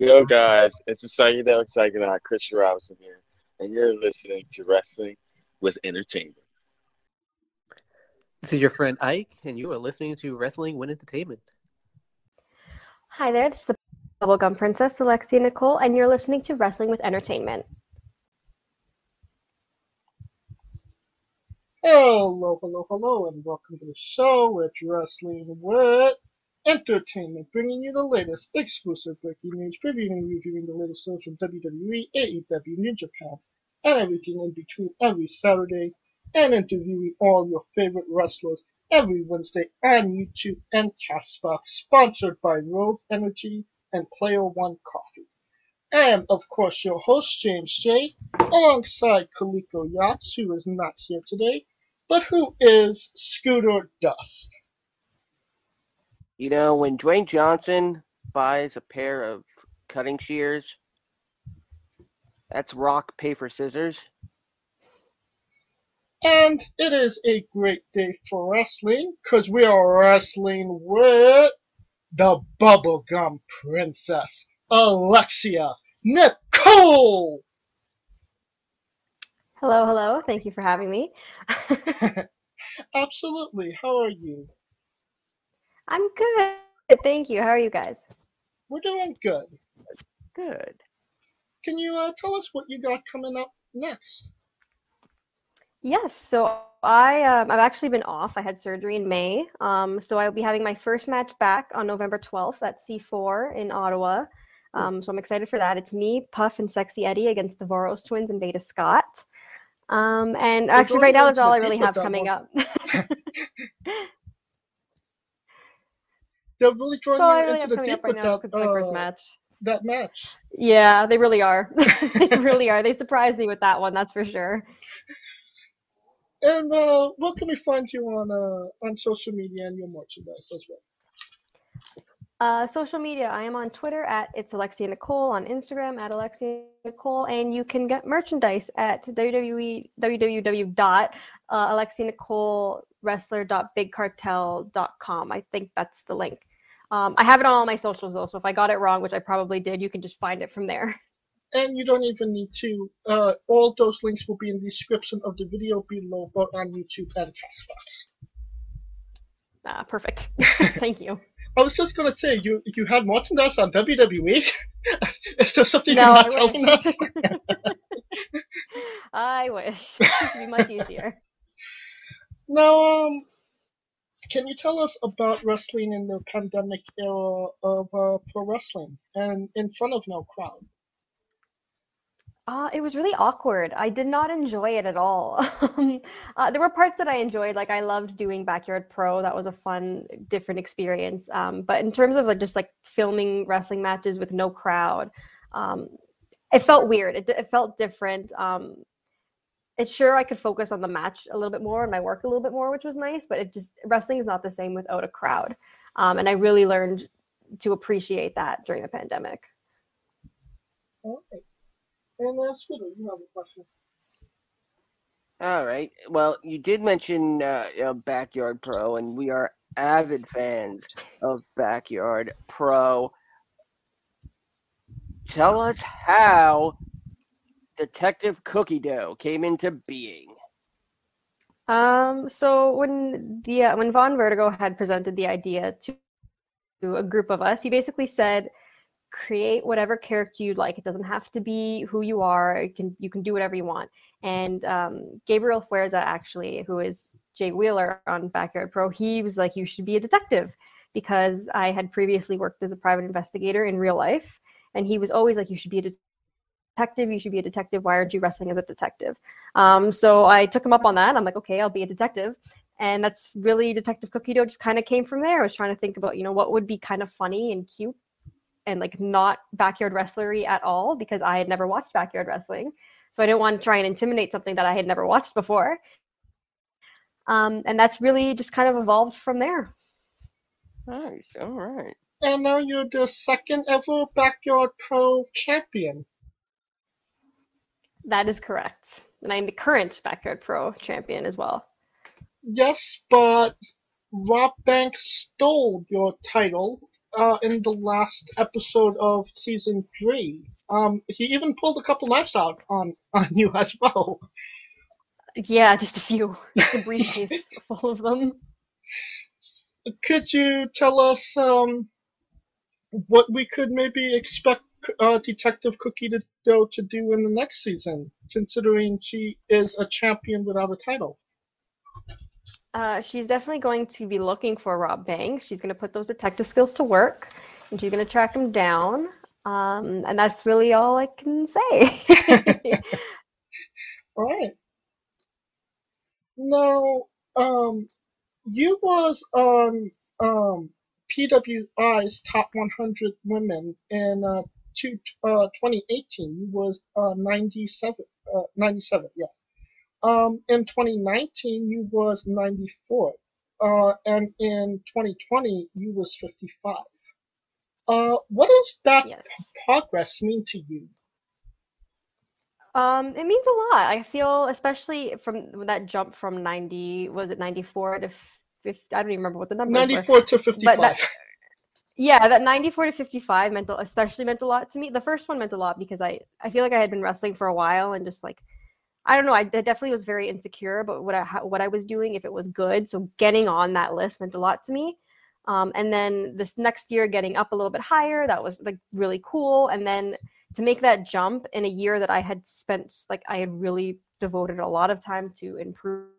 Yo, guys, it's a psychedelic psychonaut, Christian Robinson here, and you're listening to Wrestling with Entertainment. This is your friend Ike, and you are listening to Wrestling Win Entertainment. Hi there, this is the Bubblegum Princess, Alexia Nicole, and you're listening to Wrestling with Entertainment. Hello, and welcome to the show. It's Wrestling with Entertainment, bringing you the latest exclusive breaking news, previewing and reviewing the latest shows from WWE, AEW, New Japan, and everything in between every Saturday, and interviewing all your favorite wrestlers every Wednesday on YouTube and Castbox, sponsored by Rove Energy and Player One Coffee. I am, of course, your host, James J., alongside Kaliko Yachts, who is not here today, but who is Scooter Dust. You know, when Dwayne Johnson buys a pair of cutting shears, that's rock, paper, scissors. And it is a great day for wrestling, because we are wrestling with the Bubblegum Princess, Alexia Nicole! Hello. Thank you for having me. Absolutely. How are you? I'm good. Thank you. How are you guys? We're doing good. Good. Can you tell us what you got coming up next? Yes. So I've actually been off. I had surgery in May. So I'll be having my first match back on November 12th at C4 in Ottawa. So I'm excited for that. It's me, Puff, and Sexy Eddie against the Voros twins and Beta Scott. And actually, right now that's all I really have coming up. They're really drawing you into the deep with that, my first match. That match. Yeah, they really are. They really are. They surprised me with that one, that's for sure. And where can we find you on social media and your merchandise as well? Social media, I am on Twitter at It's Alexia Nicole, on Instagram at Alexia Nicole, and you can get merchandise at www.alexianicolewrestler.bigcartel.com. I think that's the link. I have it on all my socials though, so if I got it wrong, which I probably did, you can just find it from there. And you don't even need to. All those links will be in the description of the video below, both on YouTube and Castbox. Perfect. Thank you. I was just gonna say, you had merchandise on WWE? Is there something you're No, not telling us? I wish. It would be much easier. Now, can you tell us about wrestling in the pandemic era of pro wrestling and in front of no crowd? It was really awkward. I did not enjoy it at all. There were parts that I enjoyed. Like I loved doing Backyard Pro. That was a fun, different experience. But in terms of just filming wrestling matches with no crowd, it felt weird. It felt different. It's sure I could focus on the match a little bit more and my work a little bit more, which was nice. But wrestling is not the same without a crowd. And I really learned to appreciate that during the pandemic. All right. And Scooter, you have a question. All right. Well, you did mention Backyard Pro, and we are avid fans of Backyard Pro. Tell us how Detective Cookie Dough came into being. So when Von Vertigo had presented the idea to a group of us, he basically said, create whatever character you'd like. It doesn't have to be who you are. You can do whatever you want. And Gabriel Fuerza, actually, who is Jay Wheeler on Backyard Pro, he was like, you should be a detective, because I had previously worked as a private investigator in real life. And he was always like, you should be a detective. You should be a detective. Why aren't you wrestling as a detective? So I took him up on that. I'm like, okay, I'll be a detective. And that's really Detective Cookie Dough just kind of came from there. I was trying to think about, what would be kind of funny and cute and not backyard wrestlery at all, because I had never watched backyard wrestling. So I didn't want to try and intimidate something that I had never watched before. And that's really just kind of evolved from there. Nice. All right. And now you're the second ever Backyard Pro champion. That is correct. And I'm the current Backyard Pro champion as well. Yes, but Rob Banks stole your title in the last episode of season 3. He even pulled a couple knives out on you as well. Yeah, just a few. Just a briefcase full of them. Could you tell us what we could maybe expect Detective Cookie Dough to do in the next season, considering she is a champion without a title? She's definitely going to be looking for Rob Banks. She's going to put those detective skills to work, and she's going to track him down. And that's really all I can say. All right. Now, you was on PWI's Top 100 Women in 2018. You was 97, yeah. In 2019, you was 94. And in 2020, you was 55. What does that Yes. progress mean to you? It means a lot. I feel, especially from that jump from 90, was it 94 to 50? I don't even remember what the numbers 94 were. to 55. But that 94 to 55 especially meant a lot to me. The first one meant a lot because I feel like I had been wrestling for a while and just like, I don't know, I definitely was very insecure about what I was doing, if it was good. So getting on that list meant a lot to me. And then this next year, getting up a little bit higher, that was like really cool. And then to make that jump in a year that I had spent, like I had really devoted a lot of time to improving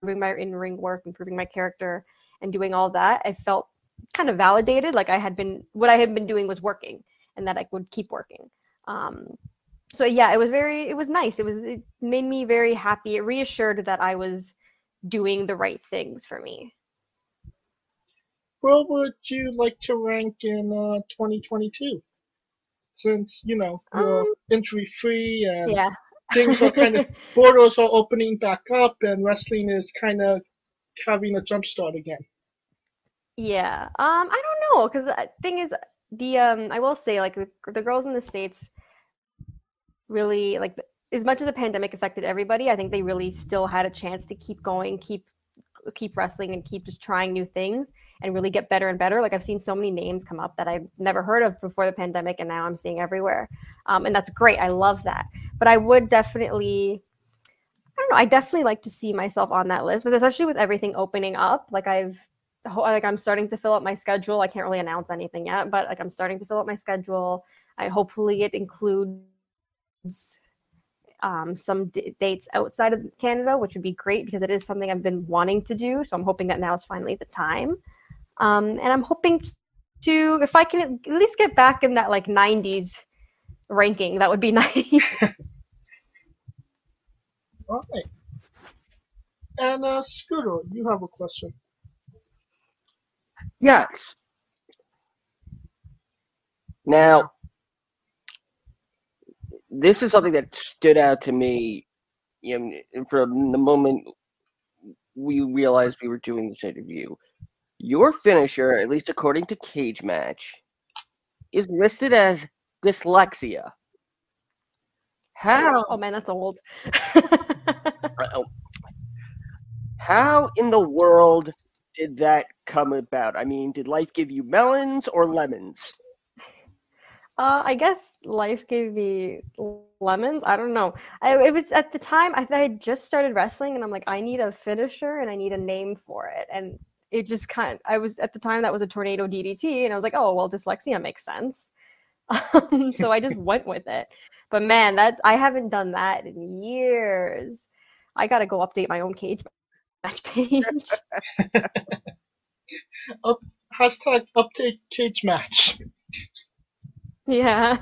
my in-ring work, improving my character, and doing all that, I felt kind of validated. Like what I had been doing was working, and that I would keep working. So yeah, it was nice. It made me very happy. It reassured that I was doing the right things for me. Where would you like to rank in 2022? Since, you're injury free and Yeah. things are kind of, borders are opening back up and wrestling is kind of having a jump start again. Yeah. I don't know, because the thing is, I will say, like, the girls in the States really, like, as much as the pandemic affected everybody, I think they really still had a chance to keep going, keep wrestling, and keep just trying new things and really get better and better. Like, I've seen so many names come up that I've never heard of before the pandemic, and now I'm seeing everywhere. And that's great. I love that. But I would definitely, I don't know, I definitely like to see myself on that list, but especially with everything opening up, like I'm starting to fill up my schedule. I can't really announce anything yet, but like I'm starting to fill up my schedule. Hopefully it includes some dates outside of Canada, which would be great because it is something I've been wanting to do. So I'm hoping that now is finally the time. And I'm hoping to, if I can at least get back in that like 90s ranking, that would be nice. All right. And Scooter, you have a question. Yes. Now, this is something that stood out to me, from the moment we realized we were doing this interview. Your finisher, at least according to Cage Match, is listed as dyslexia. How? Oh man, that's old. How in the world did that come about? I mean, did life give you melons or lemons? I guess life gave me lemons. I don't know. It was at the time I had just started wrestling, and I'm like, I need a finisher and I need a name for it. And it just I was at the time that was a tornado DDT, and I was like, oh well, dyslexia makes sense. So I just went with it. But man, I haven't done that in years. I gotta go update my own Cage Match page. Hashtag update Cage Match. Yeah.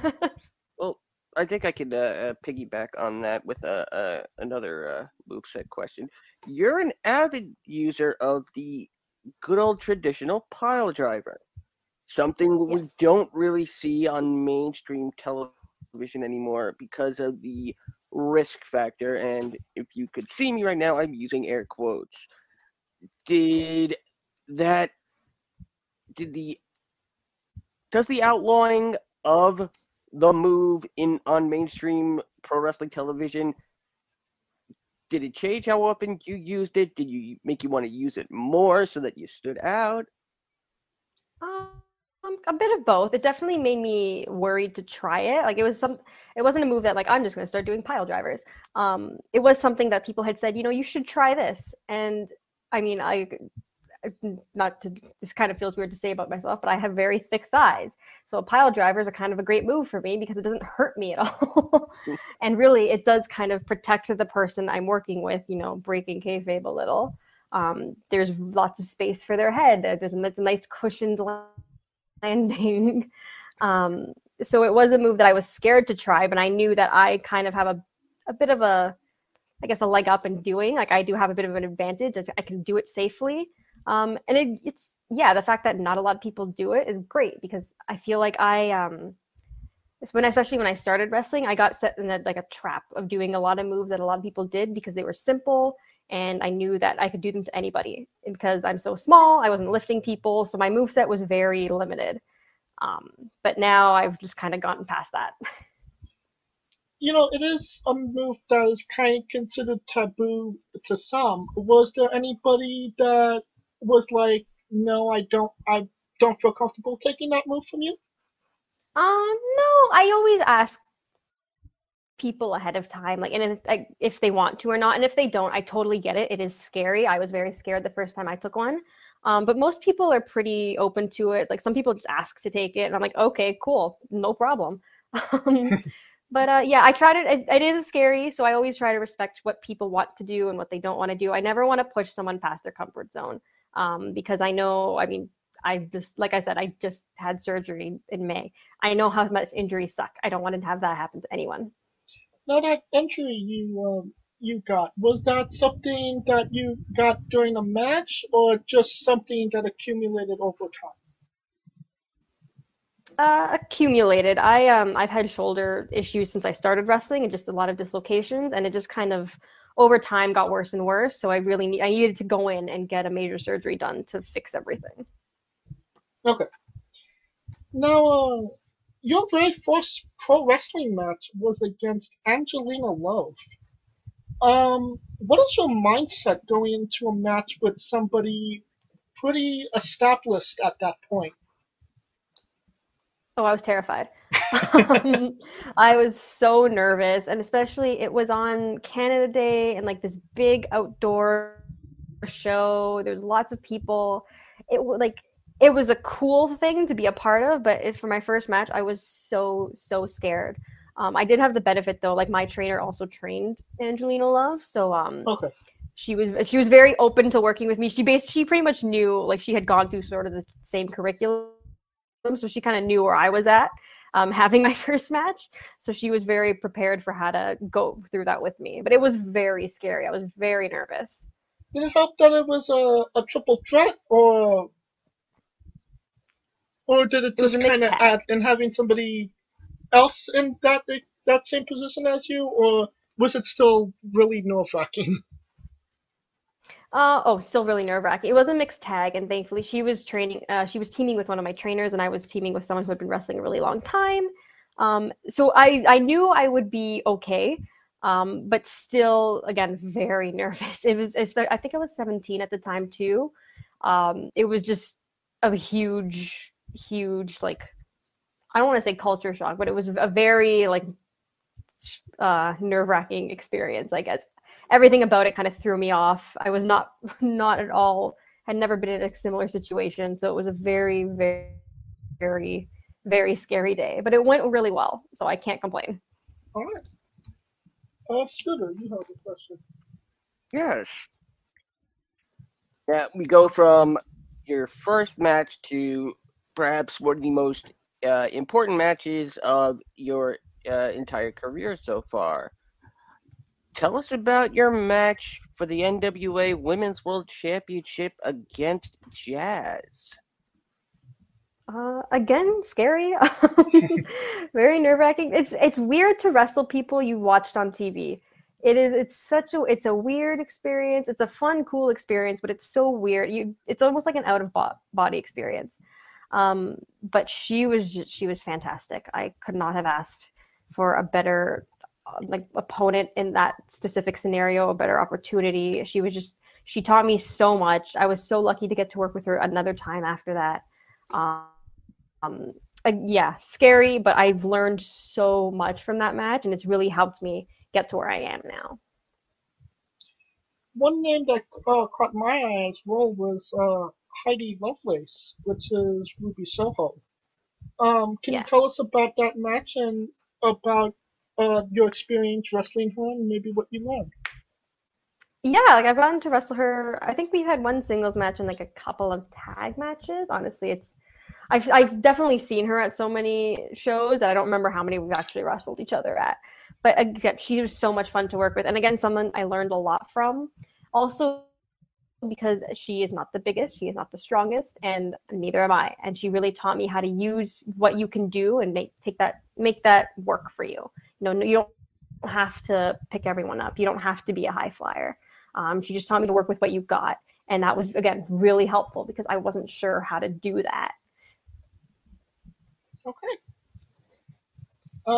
Well, I think I could piggyback on that with another moveset question. You're an avid user of the good old traditional Piledriver, something we Yes. don't really see on mainstream television anymore because of the risk factor. And if you could see me right now, I'm using air quotes. Does the outlawing of the move on mainstream pro wrestling television, did it change how often you used it? Did you make you want to use it more so that you stood out? A bit of both. It definitely made me worried to try it. Like it wasn't a move that like I'm just gonna start doing pile drivers. It was something that people had said, you should try this. And I mean, this kind of feels weird to say about myself, but I have very thick thighs. So pile drivers are kind of a great move for me because it doesn't hurt me at all. And really it does kind of protect the person I'm working with, breaking kayfabe a little. There's lots of space for their head. It's a nice cushioned landing. So it was a move that I was scared to try, but I knew that I kind of have a bit of a leg up in doing. Like I do have a bit of an advantage. I can do it safely. And it's the fact that not a lot of people do it is great because I feel like especially when I started wrestling, I got set in a trap of doing a lot of moves that a lot of people did because they were simple. And I knew that I could do them to anybody. And because I'm so small, I wasn't lifting people. So my moveset was very limited. But now I've just kind of gotten past that. It is a move that is kind of considered taboo to some. Was there anybody that was like, no, I don't feel comfortable taking that move from you? No, I always ask people ahead of time, like, and if they want to or not, and if they don't, I totally get it. It is scary. I was very scared the first time I took one, but most people are pretty open to it. Like some people just ask to take it, and I'm like, okay, cool, no problem. But I tried it. It is scary, so I always try to respect what people want to do and what they don't want to do. I never want to push someone past their comfort zone, because I know. I mean, like I said, I just had surgery in May. I know how much injuries suck. I don't want to have that happen to anyone. Now that injury you got, was that something that you got during a match or just something that accumulated over time? Accumulated. I've had shoulder issues since I started wrestling and just a lot of dislocations, and it just kind of over time got worse and worse. So I needed to go in and get a major surgery done to fix everything. Okay. Now, your very first pro wrestling match was against Angelina Love. What is your mindset going into a match with somebody pretty established at that point? Oh, I was terrified. I was so nervous, and especially it was on Canada Day and like this big outdoor show. There's lots of people. It was a cool thing to be a part of, but for my first match, I was so scared. I did have the benefit though, like my trainer also trained Angelina Love, so okay. She was very open to working with me. She pretty much knew, like she had gone through sort of the same curriculum, so she kind of knew where I was at, having my first match. So she was very prepared for how to go through that with me. But it was very scary. I was very nervous. Did it help that it was a triple threat, or did it just kind of add in having somebody else in that same position as you, or was it still really nerve-wracking? Still really nerve-wracking. It was a mixed tag, and thankfully she was teaming with one of my trainers, and I was teaming with someone who had been wrestling a really long time. So I knew I would be okay, but still, again, very nervous. I think I was 17 at the time too. It was just a huge, like, I don't want to say culture shock, but it was a very like nerve-wracking experience, I guess. Everything about it kind of threw me off. I was not at all, had never been in a similar situation. So it was a very, very, very, very scary day, but it went really well. So I can't complain. All right. Scooter, you have a question. Yes. Yeah, we go from your first match to perhaps one of the most important matches of your entire career so far. Tell us about your match for the NWA Women's World Championship against Jazz. Again, scary. Very nerve-wracking. It's weird to wrestle people you watched on TV. It's a weird experience. It's a fun, cool experience, but it's so weird. It's almost like an out-of-body experience. But she was fantastic. I could not have asked for a better opponent in that specific scenario, a better opportunity. She taught me so much. I was so lucky to get to work with her another time after that. yeah, scary, but I've learned so much from that match, and it's really helped me get to where I am now. One name that caught my eye as well was Heidi Lovelace, which is Ruby Soho. Can you tell us about that match and about your experience wrestling her and maybe what you learned? Yeah, like I've gotten to wrestle her. I think we've had one singles match and like a couple of tag matches. Honestly, I've definitely seen her at so many shows that I don't remember how many we've actually wrestled each other at. But again, she was so much fun to work with. And again, someone I learned a lot from. Also because she is not the biggest, she is not the strongest, and neither am I. And she really taught me how to use what you can do and make that work for you. You know, you don't have to pick everyone up. You don't have to be a high flyer. She just taught me to work with what you've got. And that was, again, really helpful because I wasn't sure how to do that. Okay.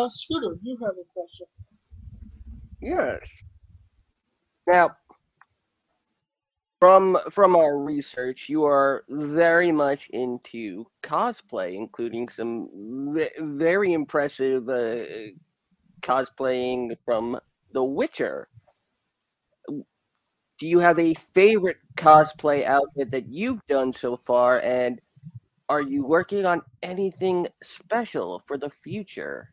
Scooter, you have a question. Yes. Now, from our research, you are very much into cosplay, including some very impressive cosplaying from The Witcher. Do you have a favorite cosplay outfit that you've done so far, and are you working on anything special for the future?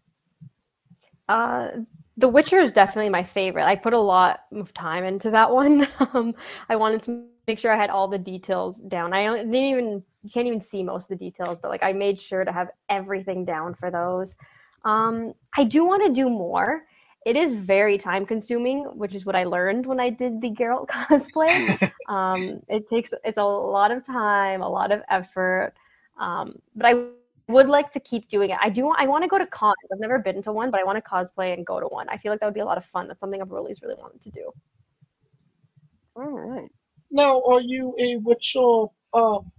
The Witcher is definitely my favorite. I put a lot of time into that one. I wanted to make sure I had all the details down. You can't even see most of the details, but like I made sure to have everything down for those. I do want to do more. It is very time consuming, which is what I learned when I did the Geralt cosplay. It's a lot of time, a lot of effort. But I would like to keep doing it. I want to go to cons. I've never been to one, but I want to cosplay and go to one. I feel like that would be a lot of fun. That's something I've always really wanted to do. All right. Now, are you a Witcher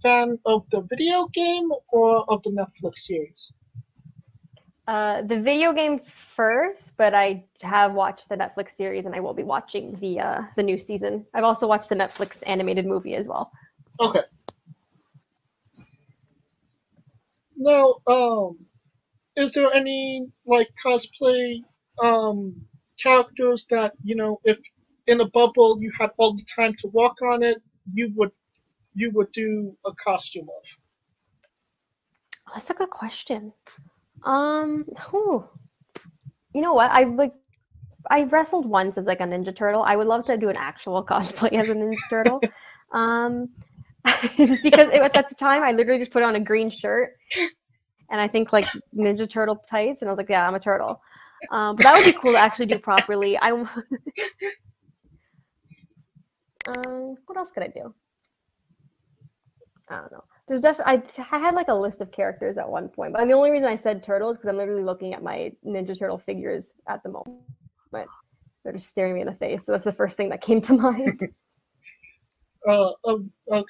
fan of the video game or of the Netflix series? The video game first, but I have watched the Netflix series, and I will be watching the new season. I've also watched the Netflix animated movie as well. Okay. Now, is there any like cosplay characters that, you know, if in a bubble you had all the time to walk on it, you would do a costume of? That's a good question. You know what? I wrestled once as like a Ninja Turtle. I would love to do an actual cosplay as a Ninja Turtle. Just because at the time I literally just put on a green shirt and I think like Ninja Turtle tights, and I was like, yeah, I'm a turtle. But that would be cool to actually do properly. What else could I do? I don't know. There's definitely I had like a list of characters at one point, but the only reason I said turtle is because I'm literally looking at my Ninja Turtle figures at the moment. They're just staring me in the face, so that's the first thing that came to mind. A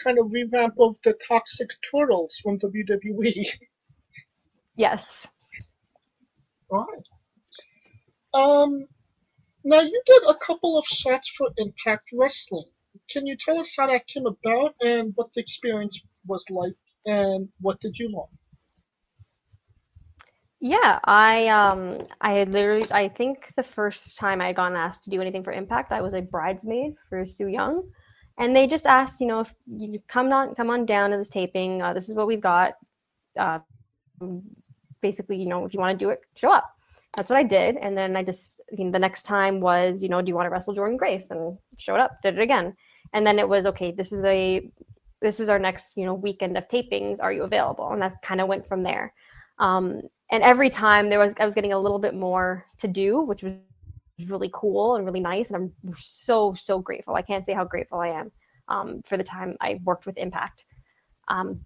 kind of revamp of the Toxic Turtles from WWE. Yes. All right. Now you did a couple of shots for Impact Wrestling. Can you tell us how that came about and what the experience was like, and what did you learn? Yeah, I had literally, I think the first time I got asked to do anything for Impact, I was a bridesmaid for Sue Young, and they just asked, you know, if you come on down to this taping. This is what we've got. Basically, you know, if you want to do it, show up. That's what I did, and then the next time was, you know, do you want to wrestle Jordan Grace? And showed up, did it again, and then it was okay. This is our next, you know, weekend of tapings. Are you available? And that kind of went from there. And every time I was getting a little bit more to do, which was really cool and really nice. And I'm so, so grateful. I can't say how grateful I am for the time I worked with Impact.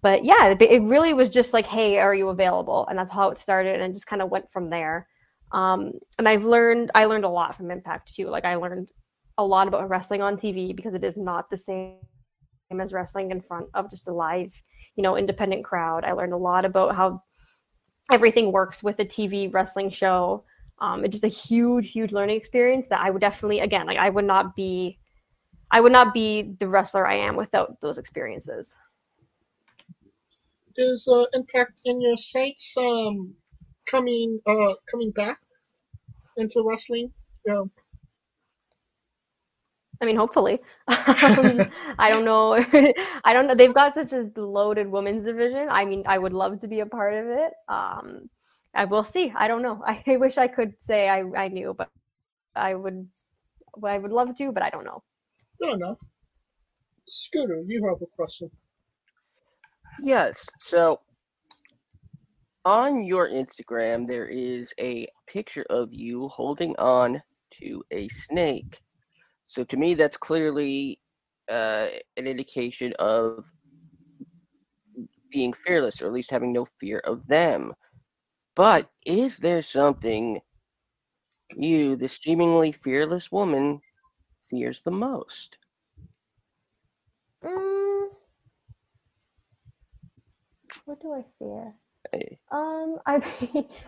But yeah, it really was just like, hey, are you available? And that's how it started. And it just kind of went from there. And I learned a lot from Impact too. Like I learned a lot about wrestling on TV because it is not the same as wrestling in front of just a live, you know, independent crowd. I learned a lot about how everything works with a TV wrestling show. It's just a huge, huge learning experience that I would definitely, again, like I would not be the wrestler I am without those experiences. is Impact in your sights coming back into wrestling? Yeah. I mean, hopefully. I don't know. I don't know. They've got such a loaded women's division. I mean, I would love to be a part of it. I will see. I don't know. I wish I could say I knew, but I would love to, but I don't know. Fair enough. Scooter, you have a question. Yes. So on your Instagram, there is a picture of you holding on to a snake. So to me, that's clearly an indication of being fearless, or at least having no fear of them. But is there something you, the seemingly fearless woman, fears the most? What do I fear? Hey.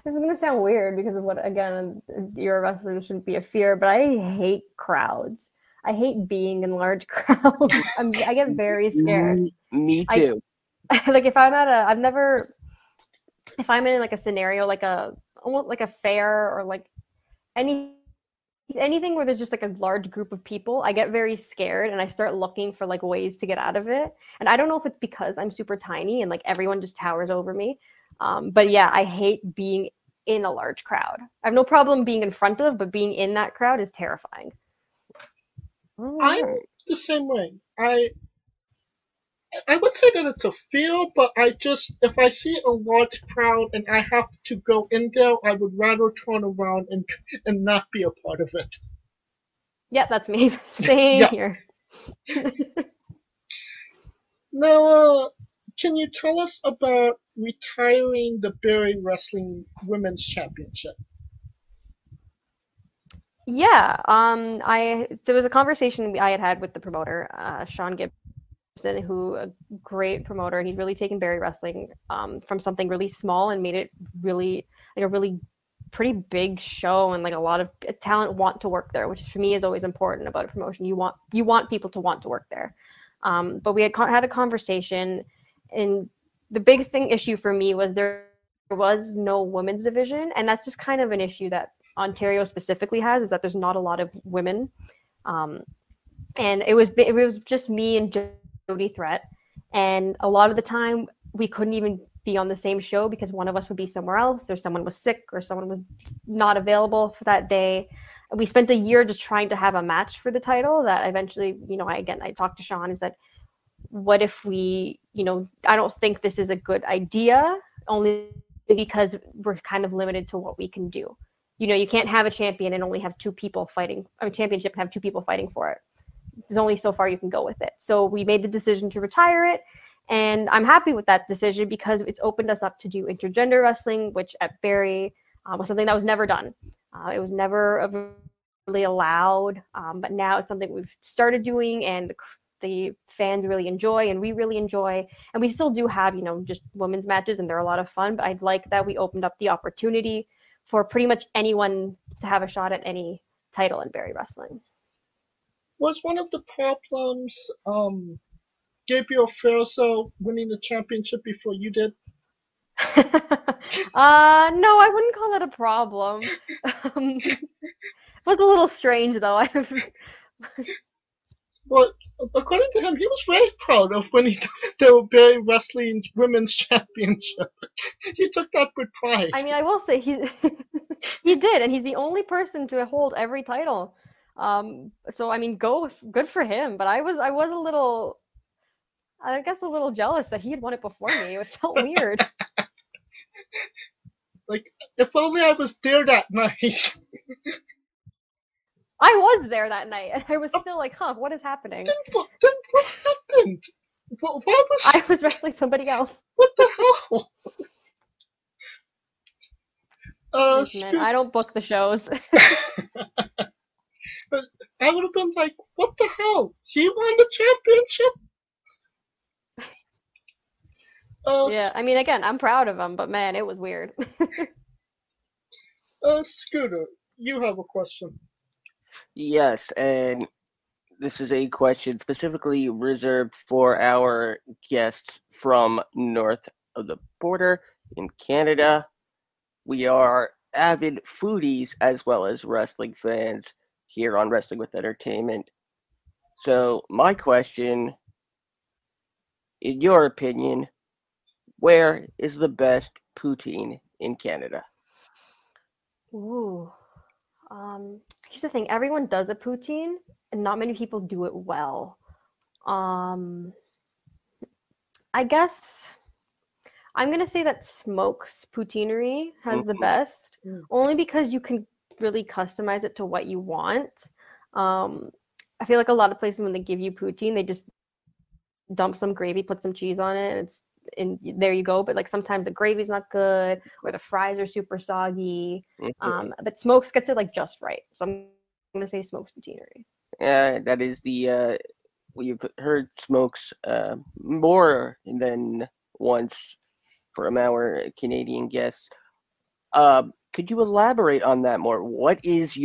This is gonna sound weird because of what, again, you're a wrestler, this shouldn't be a fear, but I hate crowds. I hate being in large crowds. I get very scared. Me too. Like if I'm in like a scenario, almost like a fair or like anything where there's just like a large group of people, I get very scared and I start looking for like ways to get out of it. And I don't know if it's because I'm super tiny and like everyone just towers over me. But yeah, I hate being in a large crowd. I have no problem being in front of, but being in that crowd is terrifying. I'm the same way. I would say that it's a fear, but if I see a large crowd and I have to go in there, I would rather turn around and not be a part of it. Yeah, that's me. Same here. Now, can you tell us about retiring the Barrie Wrestling Women's Championship? Yeah, there was a conversation I had with the promoter, Sean Gibson, who a great promoter. He's really taken Barrie Wrestling from something really small and made it really like a really pretty big show, and like a lot of talent want to work there, which for me is always important about a promotion. You want people to want to work there. But we had a conversation, and the big issue for me was there was no women's division, and that's just kind of an issue that Ontario specifically has, is that there's not a lot of women. And it was just me and Jody Threat, and a lot of the time we couldn't even be on the same show because one of us would be somewhere else, or someone was sick, or someone was not available for that day. We spent a year just trying to have a match for the title that eventually, I talked to Sean and said, what if we, I don't think this is a good idea, only because we're kind of limited to what we can do. You can't have a champion and only have two people fighting, championship and have two people fighting for it. There's only so far you can go with it. So we made the decision to retire it. And I'm happy with that decision because it's opened us up to do intergender wrestling, which at Barrie was something that was never done. It was never really allowed, but now it's something we've started doing, and the fans really enjoy, and we really enjoy. And we still do have, just women's matches, and they're a lot of fun. But I'd like that we opened up the opportunity for pretty much anyone to have a shot at any title in Barrie Wrestling. Was one of the problems Gabriel Ferzo winning the championship before you did? No, I wouldn't call that a problem. It was a little strange, though. Well, according to him, he was very proud of winning the Barrie Wrestling Women's Championship. He took that with pride. I mean, I will say he did, and he's the only person to hold every title. So I mean, good for him. But I was a little, I guess, a little jealous that he had won it before me. It felt weird. Like, if only I was there that night. I was there that night, and I was still like, what is happening? Then what happened? I was wrestling somebody else. What the hell? Man, I don't book the shows. I would have been like, what the hell? He won the championship? Yeah, I mean, again, I'm proud of him, but man, it was weird. Scooter, you have a question. Yes, and this is a question specifically reserved for our guests from North of the border in Canada. We are avid foodies as well as wrestling fans here on Wrestling with Entertainment. So, my question, in your opinion, where is the best poutine in Canada? Ooh. Here's the thing. Everyone does a poutine, and not many people do it well. I guess I'm gonna say that Smoke's Poutineery has the best, only because you can really customize it to what you want. I feel like a lot of places when they give you poutine, they just dump some gravy, put some cheese on it, and there you go. But like sometimes the gravy's not good, or the fries are super soggy. But Smokes gets it like just right, so I'm gonna say Smoke's Poutineery. Yeah, that is the we've heard Smokes more than once from our Canadian guests. Could you elaborate on that more? What is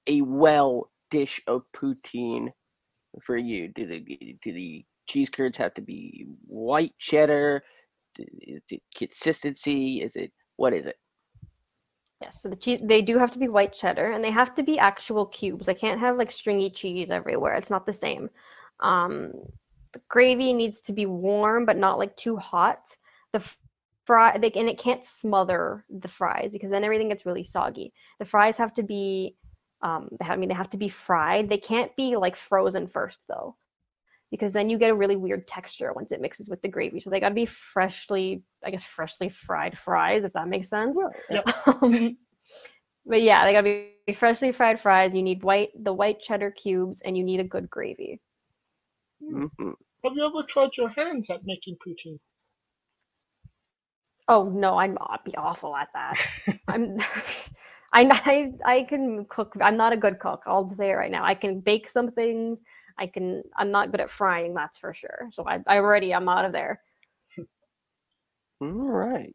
a well dish of poutine for you? Do the cheese curds have to be white cheddar? Is it consistency? What is it? Yes, so the cheese, they do have to be white cheddar, and they have to be actual cubes. I can't have like stringy cheese everywhere. It's not the same. The gravy needs to be warm, but not like too hot. The and it can't smother the fries because then everything gets really soggy. The fries have to be, they have to be fried. They can't be like frozen first though, because then you get a really weird texture once it mixes with the gravy. So they got to be freshly fried fries, if that makes sense. Yeah. But yeah, they got to be freshly fried fries. You need the white cheddar cubes, and you need a good gravy. Mm-hmm. Have you ever tried your hands at making poutine? Oh no, I'd be awful at that. I can cook. I'm not a good cook. I'll say it right now. I can bake some things. I'm not good at frying, that's for sure. So I'm out of there. All right.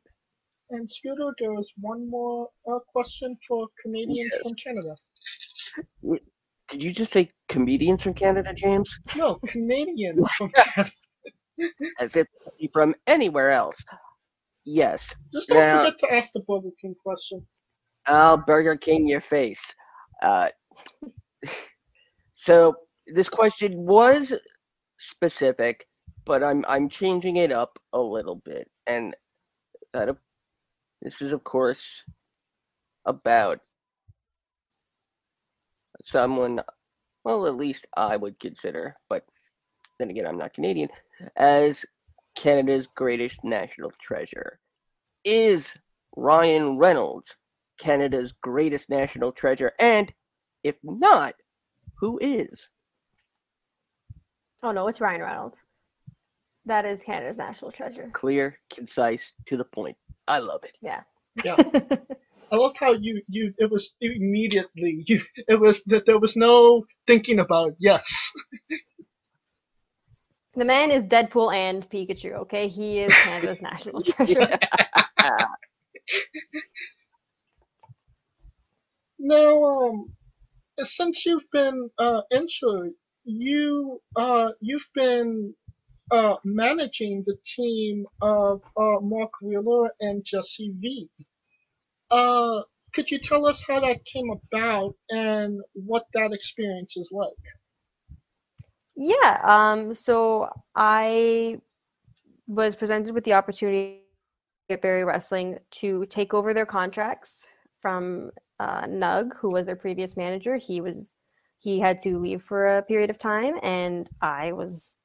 And Scooter, there was one more question for Canadians from Canada. Did you just say comedians from Canada, James? No, Canadians from Canada. As if from anywhere else. Yes. Just don't forget to ask the Burger King question. I'll Burger King your face. So this question was specific, but I'm changing it up a little bit, and this is of course about someone, well, at least I would consider, but then again, I'm not Canadian, as Canada's greatest national treasure. Is Ryan Reynolds Canada's greatest national treasure? And if not, who is? Oh no, it's Ryan Reynolds. That is Canada's national treasure. Clear, concise, to the point. I love it. Yeah. Yeah. I love how it was immediately, there was no thinking about it. Yes. The man is Deadpool and Pikachu, okay? He is Canada's national treasure. Now, since you've been injured, you've been managing the team of Mark Wheeler and Jesse V. Could you tell us how that came about and what that experience is like? Yeah, so I was presented with the opportunity at Barrie Wrestling to take over their contracts from Nug, who was their previous manager. He had to leave for a period of time, and I was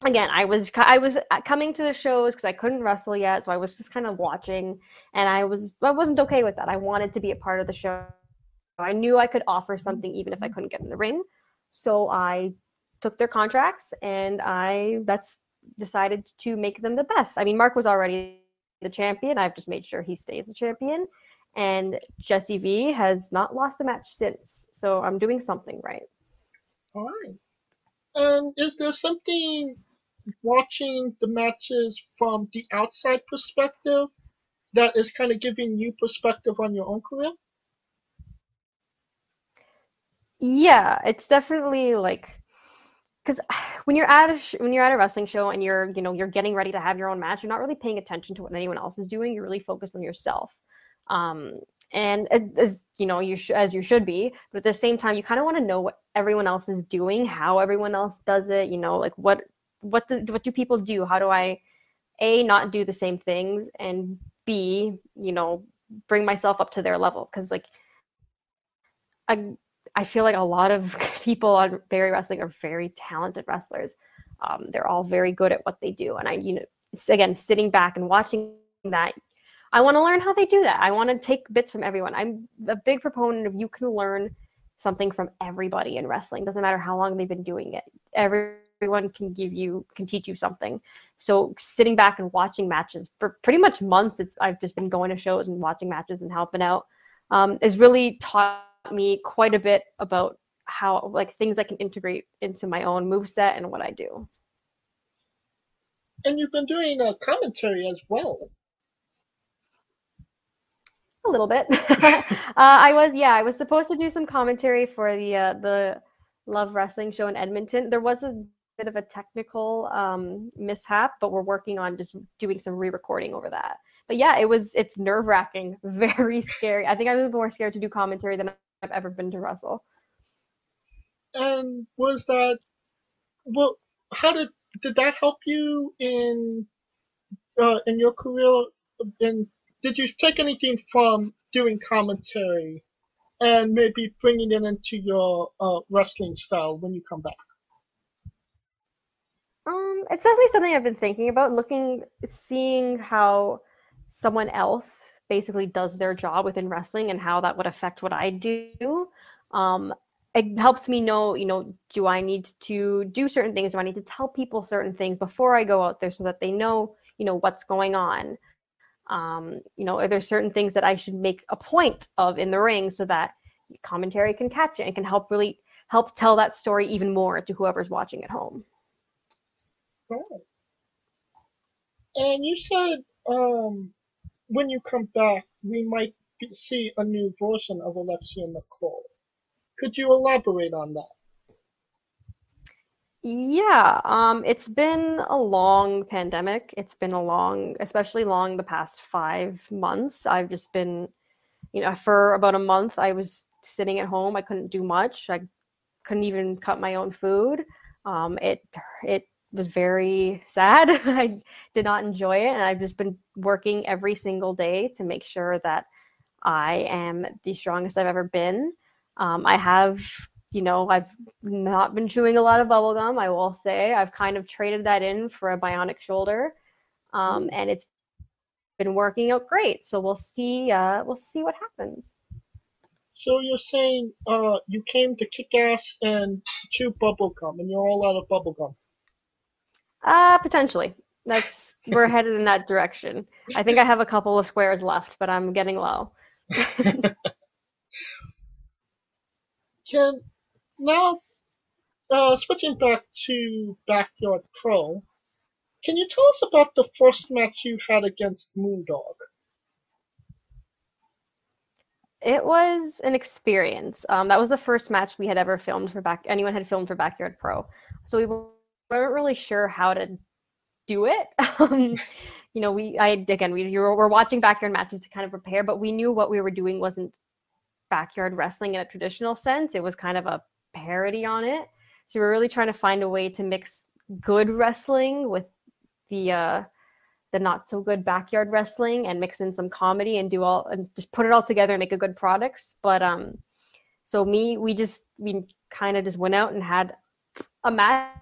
coming to the shows because I couldn't wrestle yet, so I was just kind of watching, and I wasn't okay with that. I wanted to be a part of the show. I knew I could offer something even if I couldn't get in the ring, so I took their contracts, and that's decided to make them the best. I mean, Mark was already the champion. I've just made sure he stays the champion, and Jesse V has not lost a match since, so I'm doing something right. All right. And is there something watching the matches from the outside perspective that is kind of giving you perspective on your own career? Yeah, it's definitely like because when you're at a wrestling show and you're getting ready to have your own match, you're not really paying attention to what anyone else is doing. You're really focused on yourself. And as as you should be, but at the same time, you kind of want to know what everyone else is doing, how everyone else does it. Like what do people do? How do I A, not do the same things, and B, bring myself up to their level? Because like I feel like a lot of people on Barrie Wrestling are very talented wrestlers. They're all very good at what they do, and again, sitting back and watching that, I want to learn how they do that. I want to take bits from everyone. I'm a big proponent of you can learn something from everybody in wrestling. Doesn't matter how long they've been doing it. Everyone can teach you something. So sitting back and watching matches for pretty much months, I've just been going to shows and watching matches and helping out. Has really taught me quite a bit about how things I can integrate into my own moveset and what I do. And you've been doing a commentary as well. A little bit. I was supposed to do some commentary for the Love Wrestling show in Edmonton. There was a bit of a technical mishap, but we're working on just doing some re-recording over that. But yeah, it's nerve-wracking, very scary. I think I'm more scared to do commentary than I've ever been to wrestle. And how did that help you in your career? And did you take anything from doing commentary and maybe bringing it into your wrestling style when you come back? It's definitely something I've been thinking about, seeing how someone else basically does their job within wrestling and how that would affect what I do. It helps me know, do I need to do certain things? Do I need to tell people certain things before I go out there so that they know, what's going on? Are there certain things that I should make a point of in the ring so that commentary can catch it and can help tell that story even more to whoever's watching at home. Right. And you said when you come back, we might see a new version of Alexia Nicole. Could you elaborate on that? Yeah, it's been a long pandemic. It's been especially long the past 5 months. I've just been, for about a month, I was sitting at home. I couldn't do much. I couldn't even cut my own food. It was very sad. I did not enjoy it. And I've just been working every single day to make sure that I am the strongest I've ever been. I've not been chewing a lot of bubblegum, I will say. I've kind of traded that in for a Bionic Shoulder. And it's been working out great. So we'll see what happens. So you're saying you came to kick ass and chew bubblegum, and you're all out of bubblegum? Potentially. We're headed in that direction. I think I have a couple of squares left, but I'm getting low. Now, switching back to Backyard Pro, can you tell us about the first match you had against Moondog? It was an experience. That was the first match we had ever filmed anyone had filmed for Backyard Pro. So we weren't really sure how to do it. We were watching backyard matches to kind of prepare, but we knew what we were doing wasn't backyard wrestling in a traditional sense. It was kind of a parody on it. So we were really trying to find a way to mix good wrestling with the not so good backyard wrestling and mix in some comedy and just put it all together and make a good product. But we kind of just went out and had a match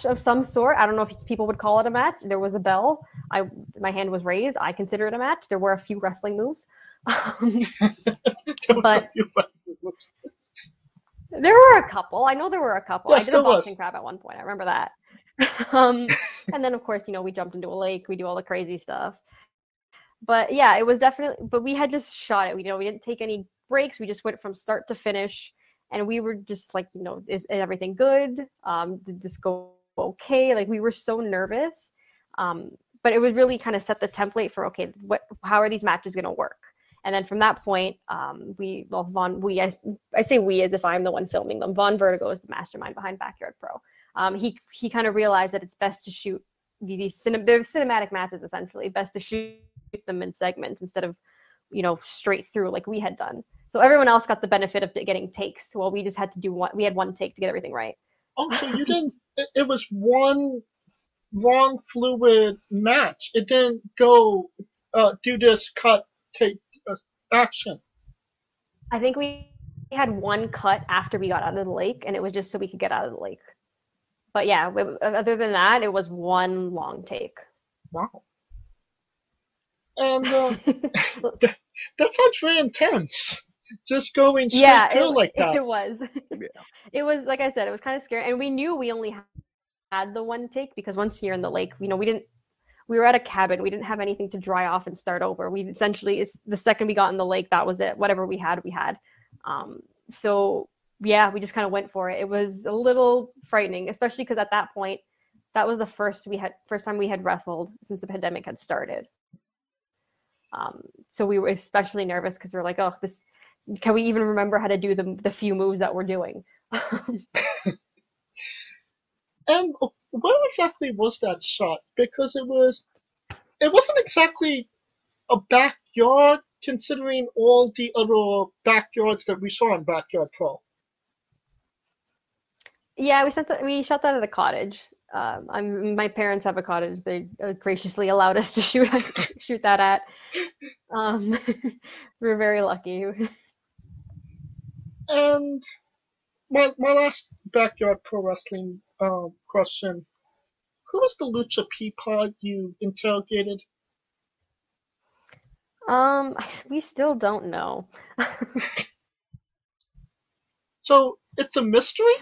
of some sort. I don't know if people would call it a match. There was a bell. My hand was raised. I consider it a match. There were a few wrestling moves. But there were a couple. I know there were a couple. Yes, I did a boxing crab at one point. I remember that. And then, of course, we jumped into a lake. We do all the crazy stuff. But yeah, it was definitely. But we had just shot it. We didn't take any breaks. We just went from start to finish, and we were just like, is everything good? Did this go okay? Like, we were so nervous. But it would really kind of set the template for, okay, how are these matches going to work? And then from that point, I say we as if I'm the one filming them. Vaughn Vertigo is the mastermind behind Backyard Pro. he kind of realized that it's best to shoot these cinematic matches, essentially best to shoot them in segments instead of, straight through like we had done. So everyone else got the benefit of getting takes, while we just had to do one. We had one take to get everything right. Oh, so you didn't? It was one long fluid match. It didn't go do this cut take action. I think we had one cut after we got out of the lake, and it was just so we could get out of the lake. But yeah, other than that, it was one long take. Wow. And that sounds very intense. Just going straight through like that. It was. It was, like I said, it was kind of scary. And we knew we only had the one take because once you're in the lake, we were at a cabin. We didn't have anything to dry off and start over. We essentially, the second we got in the lake, that was it. Whatever we had, we had. So yeah, we just kind of went for it. It was a little frightening, especially because at that point, that was the first time we had wrestled since the pandemic had started. So we were especially nervous because we're like, oh, can we even remember how to do the few moves that we're doing? And where exactly was that shot? Because it wasn't exactly a backyard, considering all the other backyards that we saw in Backyard Pro. Yeah, we shot that at a cottage. My parents have a cottage. They graciously allowed us to shoot that at. We're very lucky. And my last Backyard Pro Wrestling question: who was the Lucha Peacock you interrogated? We still don't know. So it's a mystery?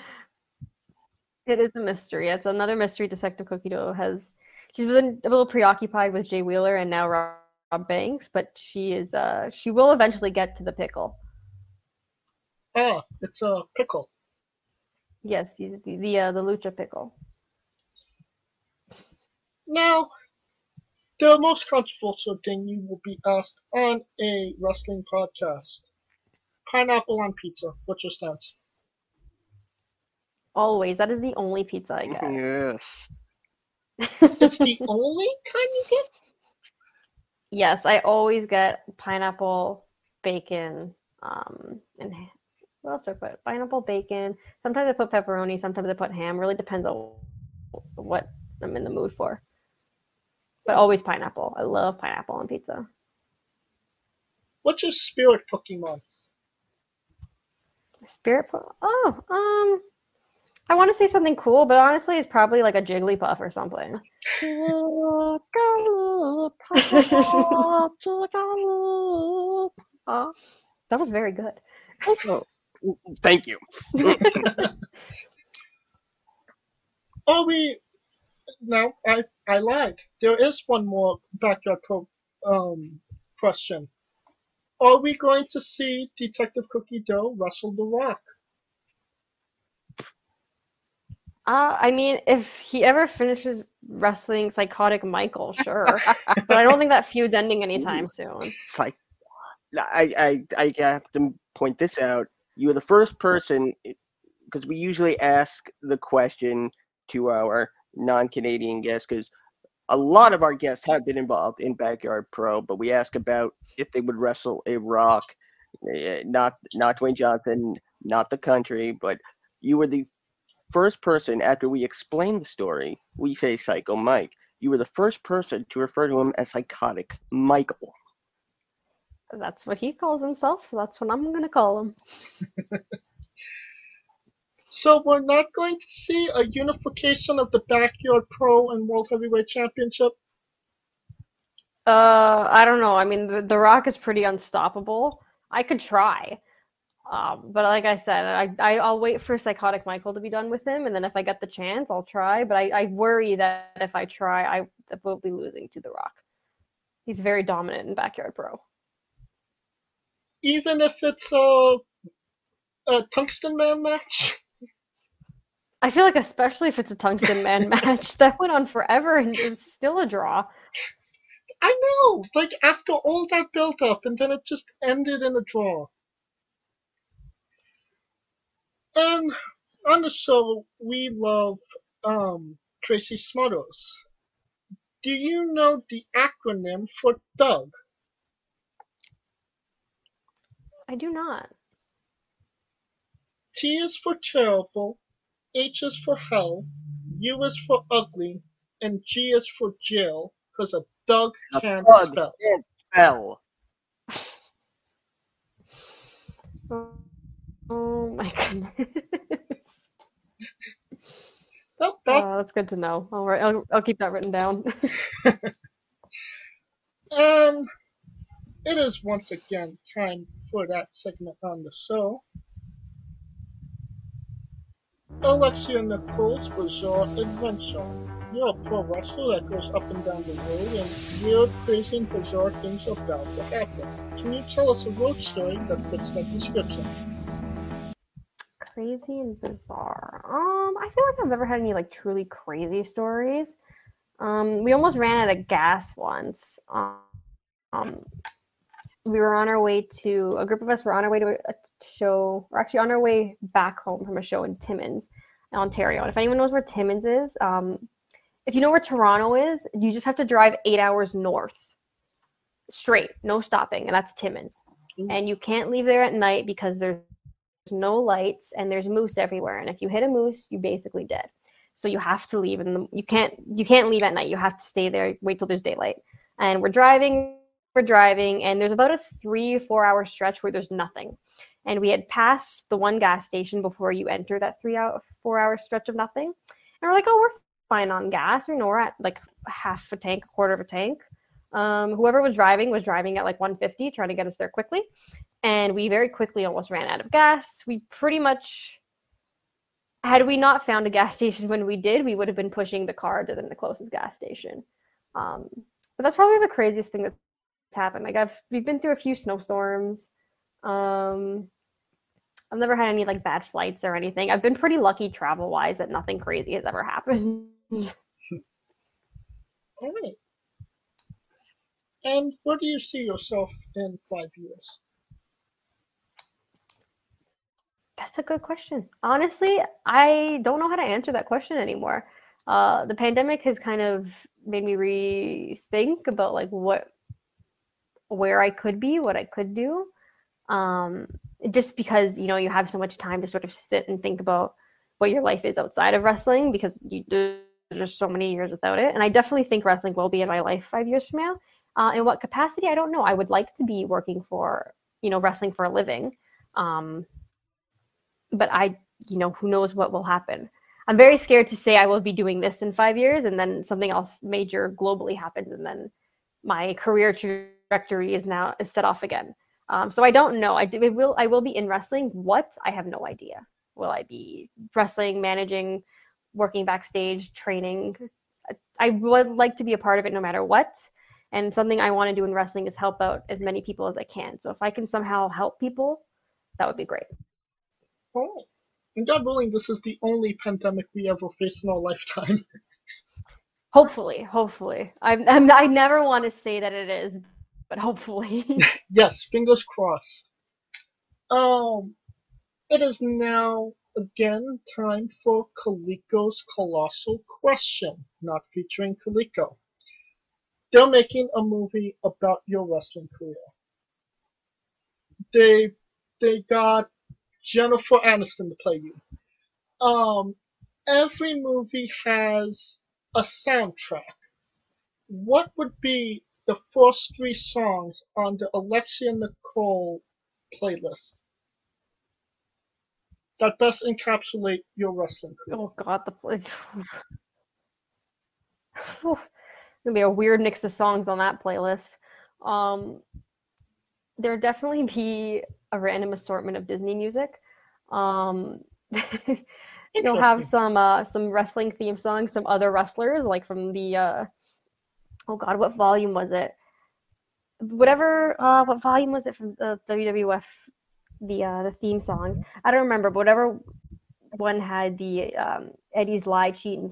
It is a mystery. It's another mystery Detective Cookie Dough has. She's been a little preoccupied with Jay Wheeler and now Rob Banks, but she will eventually get to the pickle. Ah, it's a pickle. Yes, he's the Lucha Pickle. Now, the most controversial thing you will be asked on a wrestling podcast: pineapple on pizza. What's your stance? Always. That is the only pizza I get. Yes. It's the only kind you get? Yes, I always get pineapple, bacon, and what else do I put? Pineapple, bacon. Sometimes I put pepperoni, sometimes I put ham. Really depends on what I'm in the mood for. But always pineapple. I love pineapple on pizza. What's your spirit Pokemon? I want to say something cool, but honestly, it's probably like a Jigglypuff or something. That was very good. Oh, thank you. No, I lied. There is one more Backyard Pro question. Are we going to see Detective Cookie Dough wrestle The Rock? I mean, if he ever finishes wrestling Psychotic Michael, sure. But I don't think that feud's ending anytime soon. It's like, I have to point this out. You were the first person, because we usually ask the question to our non-Canadian guests, because a lot of our guests have been involved in Backyard Pro, but we ask about if they would wrestle a Rock, not Dwayne Johnson, not the country, but you were the first person, after we explained the story, we say Psycho Mike. You were the first person to refer to him as Psychotic Michael. That's what he calls himself, so that's what I'm going to call him. So we're not going to see a unification of the Backyard Pro and World Heavyweight Championship? I don't know. I mean, the Rock is pretty unstoppable. I could try. But like I said, I'll wait for Psychotic Michael to be done with him, and then if I get the chance, I'll try. But I worry that if I try, I will be losing to The Rock. He's very dominant in Backyard Pro. Even if it's a Tungsten Man match? I feel like especially if it's a Tungsten Man match, that went on forever and it was still a draw. I know! Like, after all that build-up, and then it just ended in a draw. And on the show, we love Tracy Smothers. Do you know the acronym for Doug? I do not. T is for terrible, H is for hell, U is for ugly, and G is for jail, because a Doug A can't thug spell. can't spell. Oh my goodness. Well, That's good to know. I'll keep that written down. and it is once again time for that segment on the show. Alexia Nicole's Bizarre Adventure. You're a pro wrestler that goes up and down the road and weird, crazy, and bizarre things are bound to happen. Can you tell us a road story that fits that description? Crazy and bizarre. I feel like I've never had any like truly crazy stories. We almost ran out of gas once. We were on our way to a group of us were on our way to a show, or actually on our way back home from a show in Timmins, Ontario. And if anyone knows where Timmins is, if you know where Toronto is, you just have to drive 8 hours north, straight, no stopping, and that's Timmins. And you can't leave there at night because there's no lights and there's moose everywhere. And if you hit a moose, you're basically dead. So you have to leave, and you can't leave at night. You have to stay there, wait till there's daylight. And we're driving, and there's about a 3-4 hour stretch where there's nothing. And we had passed the one gas station before you enter that 4 hour stretch of nothing. And we're like, oh, we're fine on gas. You know, we're at like half a tank, a quarter of a tank. Whoever was driving at like 150, trying to get us there quickly. And we very quickly almost ran out of gas. We pretty much, had we not found a gas station when we did, we would have been pushing the car to the closest gas station. But that's probably the craziest thing that's happened. Like we've been through a few snowstorms. I've never had any like bad flights or anything. I've been pretty lucky travel wise that nothing crazy has ever happened. All right. And where do you see yourself in 5 years? That's a good question. Honestly, I don't know how to answer that question anymore. The pandemic has kind of made me rethink about like where I could be, what I could do. Just because, you know, you have so much time to sort of sit and think about what your life is outside of wrestling, because there's just so many years without it. And I definitely think wrestling will be in my life 5 years from now. In what capacity, I don't know. I would like to be working for, you know, wrestling for a living. But who knows what will happen. I'm very scared to say I will be doing this in 5 years and then something else major globally happens and then my career trajectory is set off again. So I don't know. I will be in wrestling. What? I have no idea. Will I be wrestling, managing, working backstage, training? I would like to be a part of it no matter what. And something I want to do in wrestling is help out as many people as I can. So if I can somehow help people, that would be great. All right. And God willing, this is the only pandemic we ever face in our lifetime. Hopefully. I never want to say that it is, but hopefully. Yes, fingers crossed. It is now again time for Coleco's Colossal Question, not featuring Coleco. They're making a movie about your wrestling career. They got Jennifer Aniston to play you. Every movie has a soundtrack. What would be the first 3 songs on the Alexia Nicole playlist that best encapsulate your wrestling career? Oh God, it's gonna be a weird mix of songs on that playlist. There'd definitely be a random assortment of Disney music. You'll have some wrestling theme songs, some other wrestlers, like from the oh God, what volume was it? What volume was it from the WWF? The theme songs. I don't remember, but whatever one had the Eddie's Lie, Cheat, and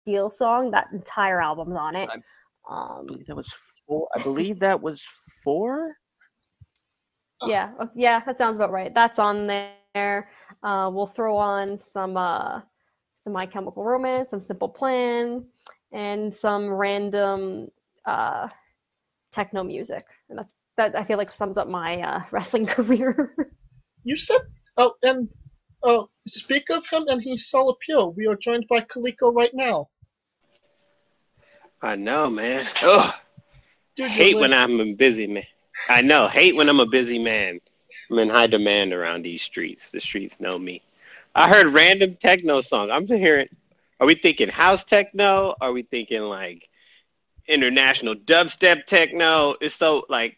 Steal song, that entire album's on it. I believe that was 4. I believe that was 4. Yeah, that sounds about right. That's on there. We'll throw on some My Chemical Romance, some Simple Plan, and some random techno music. And that I feel like sums up my wrestling career. You said, speak of him and he's so appeal. We are joined by Kaliko right now. I know, man. Ugh. Dude, Hate when I'm a busy man. I know. Hate when I'm a busy man. I'm in high demand around these streets. The streets know me. I heard random techno songs. I'm just hearing. Are we thinking house techno? Are we thinking like international dubstep techno? It's so like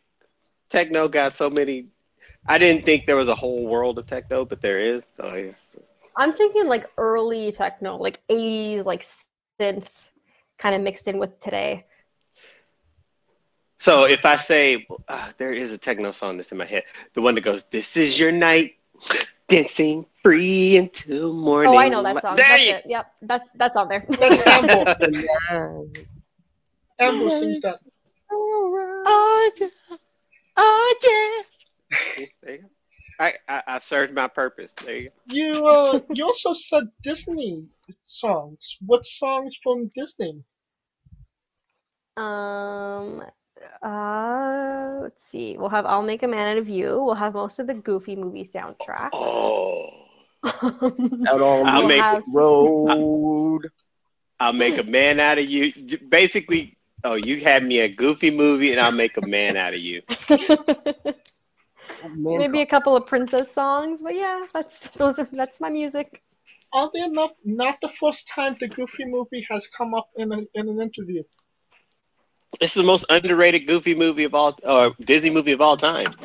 techno got so many. I didn't think there was a whole world of techno, but there is. Oh, yes. I'm thinking like early techno, like 80s, like synth, kind of mixed in with today. So if I say, there is a techno song that's in my head, the one that goes, "This is your night, dancing free until morning." Oh, I know that song. That's it. Yep, that's on there. That's Amble. Amble sings that. Oh, yeah. Oh, yeah. There you go. I served my purpose. There you go. You also said Disney songs. What songs from Disney? Let's see. We'll have "I'll Make a Man Out of You." We'll have most of the Goofy movie soundtrack. Oh. Out on I'll the make road. I'll make a man out of you. Basically, you had me a Goofy movie, and I'll make a man out of you. Maybe a couple of princess songs, but yeah, that's my music. Oddly enough, not the first time the Goofy movie has come up in an interview. This is the most underrated Goofy movie of all, or Disney movie of all time.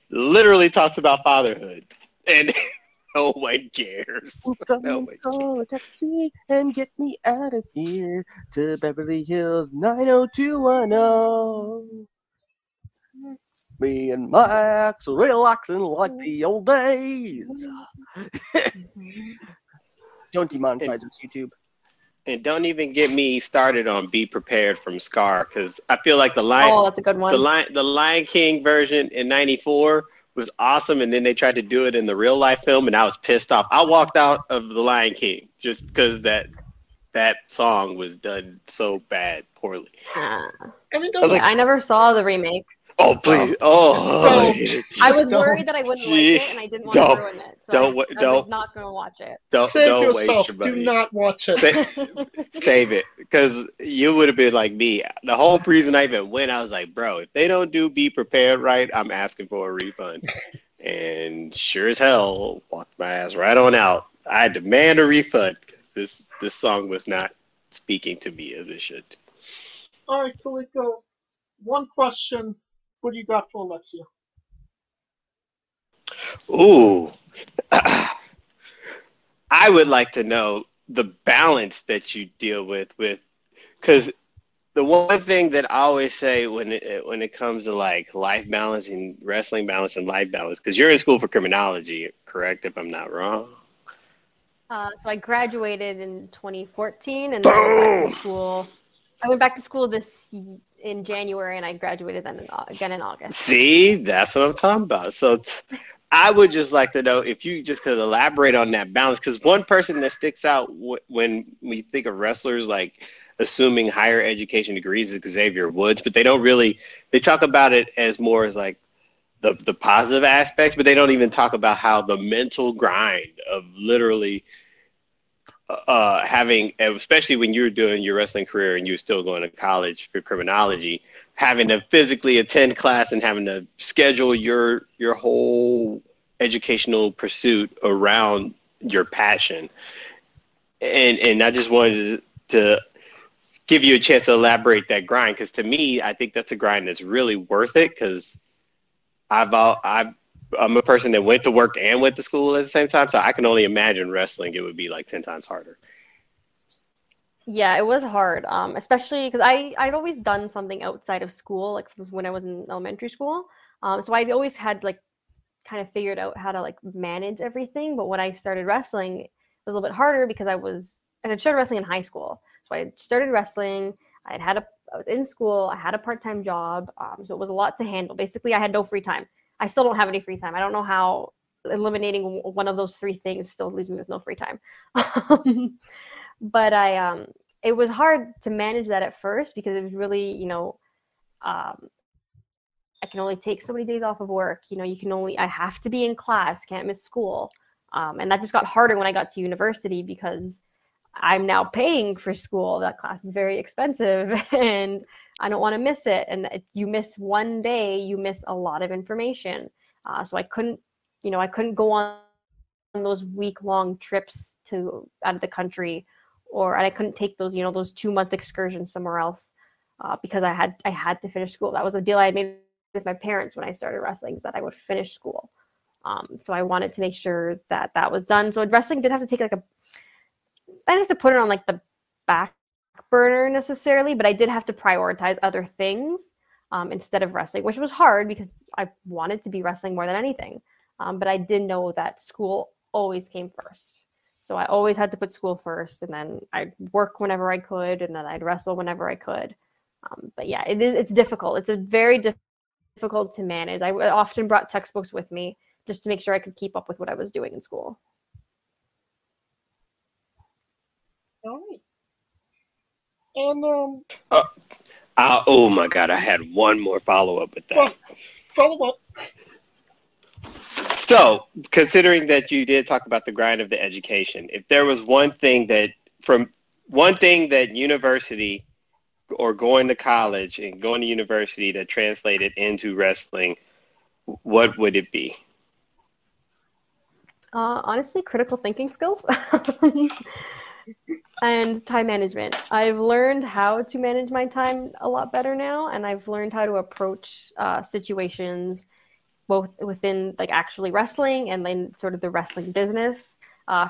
Literally talks about fatherhood, and no one cares. Come call a taxi and get me out of here to Beverly Hills 90210. Me and Max relaxing like the old days. Don't demonetize us, YouTube. And don't even get me started on "Be Prepared" from Scar, because I feel like the Lion. Oh, that's a good one. The Lion King version in '94 was awesome, and then they tried to do it in the real life film, and I was pissed off. I walked out of the Lion King just because that song was done so bad, poorly. I never saw the remake. Oh please! Oh, I was worried that I wouldn't like it, and I didn't want to ruin it. So I was not going to watch it. Don't yourself. Waste your money. Do not watch it. Save it, because you would have been like me. The whole reason I even went, I was like, bro, if they don't do "Be Prepared" right, I'm asking for a refund. And sure as hell, walked my ass right on out. I demand a refund because this song was not speaking to me as it should. All right, Kaliko. One question. What do you got for Alexia? Ooh. I would like to know the balance that you deal with, because the one thing that I always say when it comes to like life balance and wrestling balance and life balance, because you're in school for criminology, correct? If I'm not wrong. So I graduated in 2014, and then I went back to school in January, and I graduated then again in August. See, that's what I'm talking about. So I would just like to know if you just could elaborate on that balance, because one person that sticks out when we think of wrestlers like assuming higher education degrees is Xavier Woods, but they talk about it as more as like the positive aspects, but they don't even talk about how the mental grind of literally having, especially when you were doing your wrestling career and you were still going to college for criminology, having to physically attend class and having to schedule your whole educational pursuit around your passion. And I just wanted to give you a chance to elaborate that grind, because to me, I think that's a grind that's really worth it, because I'm a person that went to work and went to school at the same time, so I can only imagine wrestling, it would be like 10 times harder. Yeah, it was hard, especially because I'd always done something outside of school, like when I was in elementary school. So I always had like kind of figured out how to like manage everything. But when I started wrestling, it was a little bit harder because I had started wrestling in high school. So I started wrestling. I was in school. I had a part-time job. So it was a lot to handle. Basically, I had no free time. I still don't have any free time. I don't know how eliminating one of those three things still leaves me with no free time. But it was hard to manage that at first because it was really, I can only take so many days off of work. I have to be in class, can't miss school. And that just got harder when I got to university because I'm now paying for school. That class is very expensive and I don't want to miss it. And if you miss one day, you miss a lot of information. So I couldn't go on those week-long trips out of the country, and I couldn't take those 2-month excursions somewhere else because I had to finish school. That was a deal I had made with my parents when I started wrestling, is that I would finish school. So I wanted to make sure that was done. So wrestling did have to take I didn't have to put it on the back burner necessarily, but I did have to prioritize other things instead of wrestling, which was hard because I wanted to be wrestling more than anything. But I did know that school always came first. So I always had to put school first, and then I'd work whenever I could, and then I'd wrestle whenever I could. But yeah, it's difficult. It's a very difficult to manage. I often brought textbooks with me just to make sure I could keep up with what I was doing in school. All right. And oh my God, I had one more follow-up with that. Follow up. So, considering that you did talk about the grind of the education, if there was one thing that university or going to college and going to university that translated into wrestling, what would it be? Honestly, critical thinking skills and time management. I've learned how to manage my time a lot better now, and I've learned how to approach situations both within actually wrestling and then sort of the wrestling business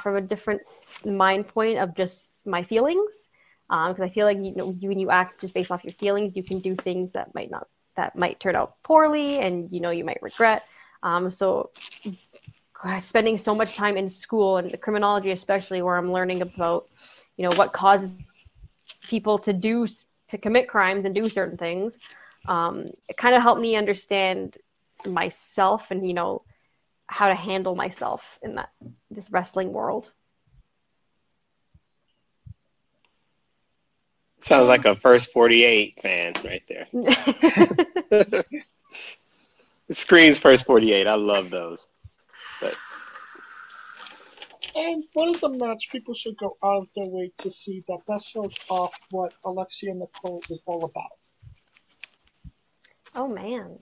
from a different mind point of just my feelings. Because I feel like when you act just based off your feelings, you can do things that might turn out poorly, and you might regret. So spending so much time in school and the criminology, especially, where I'm learning about what causes people to commit crimes and do certain things, it kind of helped me understand myself and how to handle myself in this wrestling world. Sounds like a First 48 fan right there. It screams First 48. I love those. But And what is a match people should go out of their way to see that best shows off what Alexia Nicole is all about? Oh man.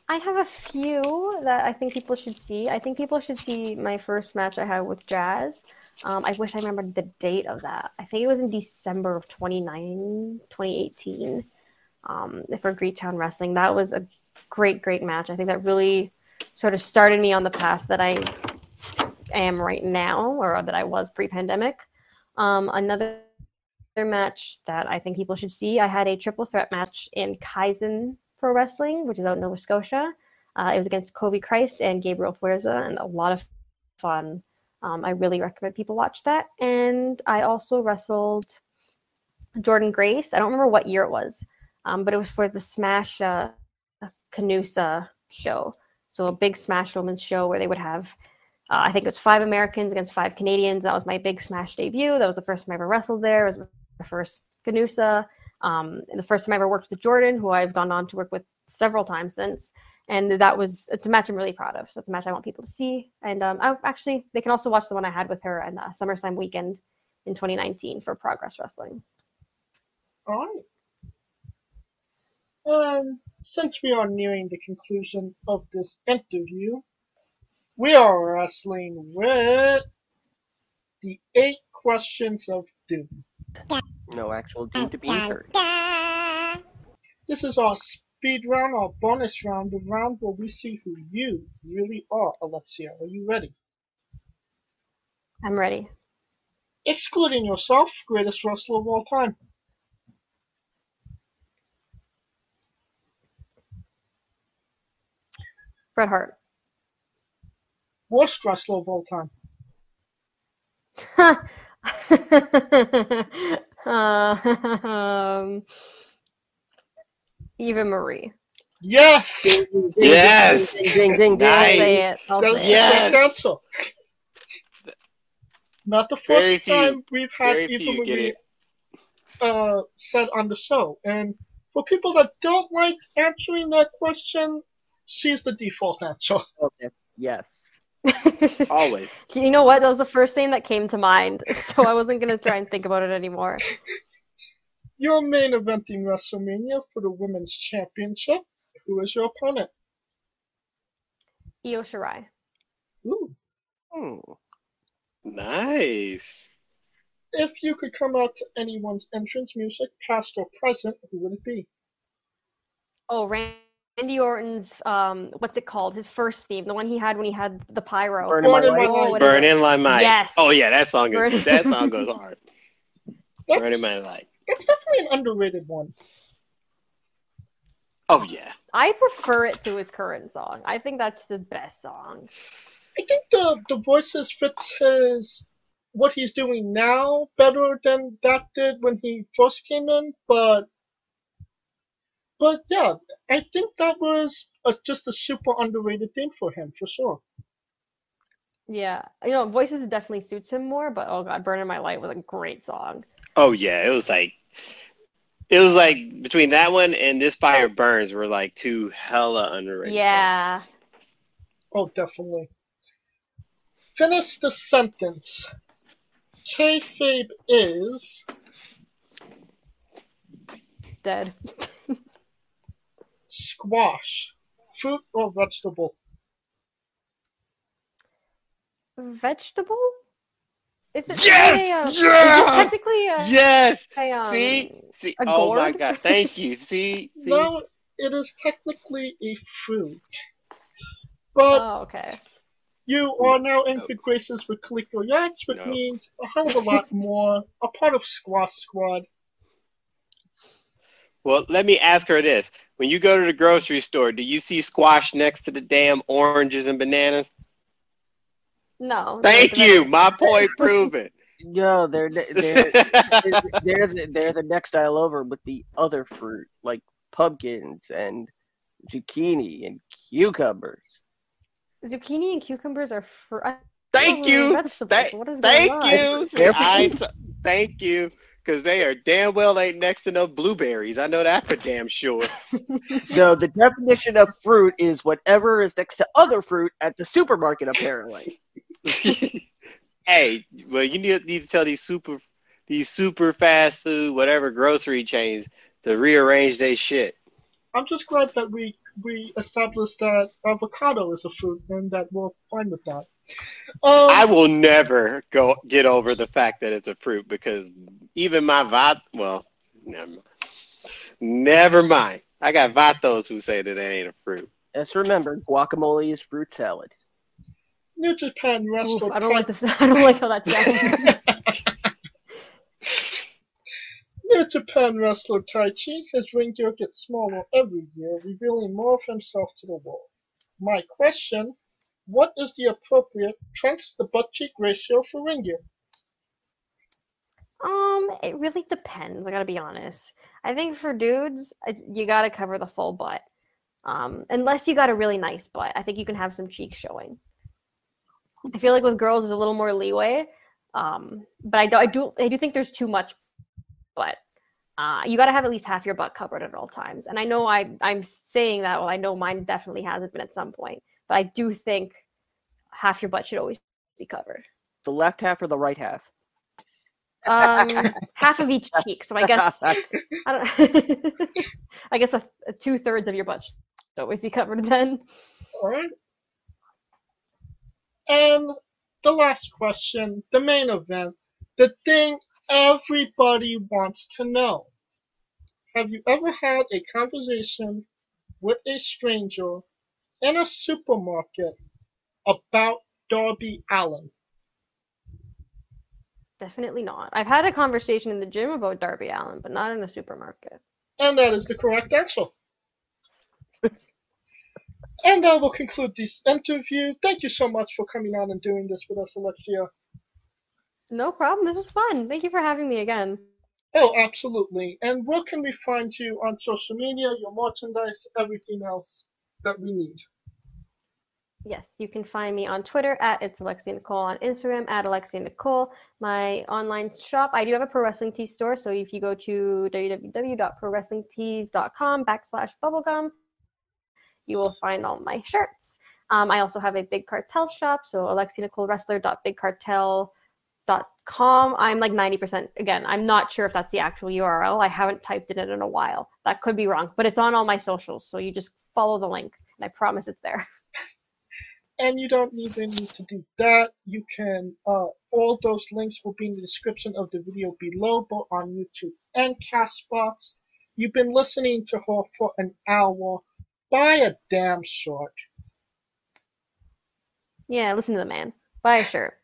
I have a few that I think people should see. I think people should see my first match I had with Jazz. I wish I remembered the date of that. I think it was in December of 2018 for Greektown Wrestling. That was a great match. I think that really sort of started me on the path that I am right now, or that I was pre-pandemic. Another match that I think people should see, I had a triple threat match in Kaizen Pro Wrestling, which is out in Nova Scotia. It was against Kobe Christ and Gabriel Fuerza, and a lot of fun. I really recommend people watch that. And I also wrestled Jordan Grace. I don't remember what year it was, but it was for the Smash Canusa show. So a big Smash Women's show where they would have, I think it was 5 Americans against 5 Canadians. That was my big Smash debut. That was the first time I ever wrestled there. It was my first Canusa. And the first time I ever worked with Jordan, who I've gone on to work with several times since. And it's a match I'm really proud of. So it's a match I want people to see. And they can also watch the one I had with her in SummerSlam weekend in 2019 for Progress Wrestling. All right. And since we are nearing the conclusion of this interview, we are wrestling with the 8 questions of doom. No actual doom to be incurred. This is our speed round, our bonus round, the round where we see who you really are. Alexia, are you ready? I'm ready. Excluding yourself, greatest wrestler of all time. Bret Hart. Worst wrestler of all time. Eva Marie. Yes! Ding, ding, ding, Yes! ding, ding, ding, ding, I'll Nice. say it. I'll That was say the it. Yes. correct answer. Not the Very first few. time we've had Very Eva few get Marie it. said on the show. And for people that don't like answering that question, she's the default answer. Okay. Yes. Always. You know what? That was the first name that came to mind, so I wasn't gonna try and think about it anymore. Your main eventing WrestleMania for the Women's Championship. Who is your opponent? Io Shirai. Ooh. Hmm. Nice. If you could come out to anyone's entrance music, past or present, who would it be? Oh, Randy Orton's what's it called? His first theme, the one he had when he had the pyro. Burn in my Born in my life. Oh, life. what is Burn it? in my mind. Yes. Oh yeah, that song Burn- goes hard. Burn in That's, my life. that's definitely an underrated one. Oh yeah. I prefer it to his current song. I think that's the best song. I think the voices fits what he's doing now better than that did when he first came in, but yeah, I think that was just a super underrated thing for him, for sure. Yeah, Voices definitely suits him more. But oh god, "Burn in My Light" was a great song. Oh yeah. It was like between that one and "This Fire Burns" were like two hella underrated. Yeah. Oh, definitely. Finish the sentence. Kayfabe is Dead. squash, fruit or vegetable? Vegetable? Is it Yes! Is Yes! it technically a Yes. a, See. a Oh my gourd? god. Thank you. See. No, it is technically a fruit. But Oh, okay. you are now in good graces with Kaliko Yachts, which No. means a hell of a lot more. A part of Squash Squad. Well, let me ask her this: when you go to the grocery store, do you see squash next to the damn oranges and bananas? No. Thank you. My point proven. No, they're they're the next aisle over with the other fruit like pumpkins and zucchini and cucumbers. Zucchini and cucumbers are Thank you. Vegetables. What is going on? Thank you. Thank you. Because they are damn well ain't next to no blueberries. I know that for damn sure. So the definition of fruit is whatever is next to other fruit at the supermarket, apparently. Hey, well, you need to tell these super fast food, whatever grocery chains to rearrange their shit. I'm just glad that we established that avocado is a fruit and that we're fine with that. I will never get over the fact that it's a fruit because even my never mind. I got vatos who say that it ain't a fruit. Just remember, guacamole is fruit salad. New Japan wrestler. I don't like this. I don't like how that sounds. New Japan wrestler Taichi, his ring gear gets smaller every year, revealing more of himself to the world. My question: what is the appropriate trunks to butt cheek ratio for ring gear? It really depends. I gotta be honest. I think for dudes, you gotta cover the full butt. Unless you got a really nice butt, I think you can have some cheeks showing. I feel like with girls, there's a little more leeway. But I do think there's too much butt. You gotta have at least half your butt covered at all times. And I know I'm saying that. Well, I know mine definitely hasn't been at some point. But I do think half your butt should always be covered. The left half or the right half? Half of each cheek. So I guess I don't. I guess a 2/3 of your butt should always be covered then. All right. And the last question, the main event, the thing everybody wants to know. Have you ever had a conversation with a stranger in a supermarket about Darby Allin? Definitely not. I've had a conversation in the gym about Darby Allin, but not in a supermarket. And that is the correct answer. And that will conclude this interview. Thank you so much for coming on and doing this with us, Alexia. No problem. This was fun. Thank you for having me again. Oh, absolutely. And where can we find you on social media, your merchandise, everything else that we need? Yes, you can find me on Twitter at It's Alexia Nicole, on Instagram at Alexia Nicole. My online shop, I do have a pro wrestling tee store. So if you go to www.prowrestlingtees.com/bubblegum, you will find all my shirts. I also have a Big Cartel shop. So AlexiaNicoleWrestler.BigCartel.com. I'm like 90%. Again, I'm not sure if that's the actual URL. I haven't typed it in a while. That could be wrong, but it's on all my socials. So you just follow the link, and I promise it's there. And you don't even need to do that. You can, all those links will be in the description of the video below, both on YouTube and Castbox. You've been listening to her for an hour. Buy a damn shirt. Yeah, listen to the man. Buy a shirt.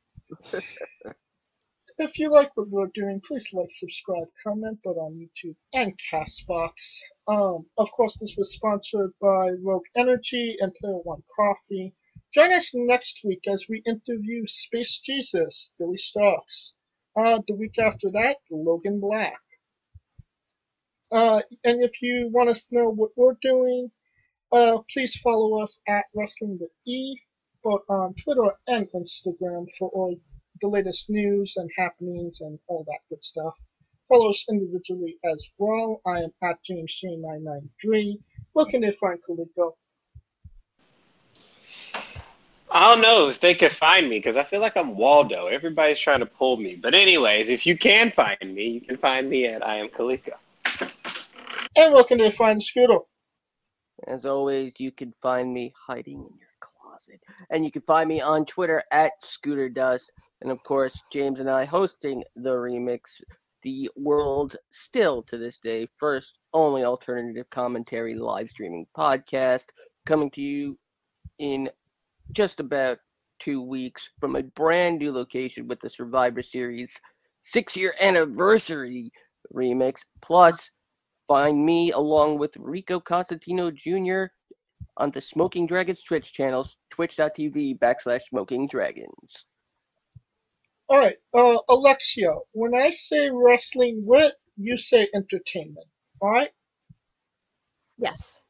If you like what we're doing, please like, subscribe, comment, both on YouTube and Castbox. Of course, this was sponsored by Rogue Energy and Player One Coffee. Join us next week as we interview Space Jesus, Billy Starks. The week after that, Logan Black. And if you want to know what we're doing, please follow us at Wrestling with Eve, both on Twitter and Instagram for all the latest news and happenings and all that good stuff. Follow us individually as well. I am at JamesJ993. Where can they find Kaliko? I don't know if they could find me because I feel like I'm Waldo. Everybody's trying to pull me. But anyways, if you can find me, you can find me at I Am Kaliko. And where can they find Scooter? As always, you can find me hiding in your closet. And you can find me on Twitter at ScooterDust. And of course, James and I hosting the Remix, the world's still to this day first only alternative commentary live streaming podcast, coming to you in just about 2 weeks from a brand new location with the Survivor Series 6-year anniversary remix. Plus, find me along with Rico Costantino Jr. on the Smoking Dragons Twitch channels, twitch.tv/Smoking Dragons. Alright, Alexia, when I say wrestling wit, you say entertainment. Alright? Yes.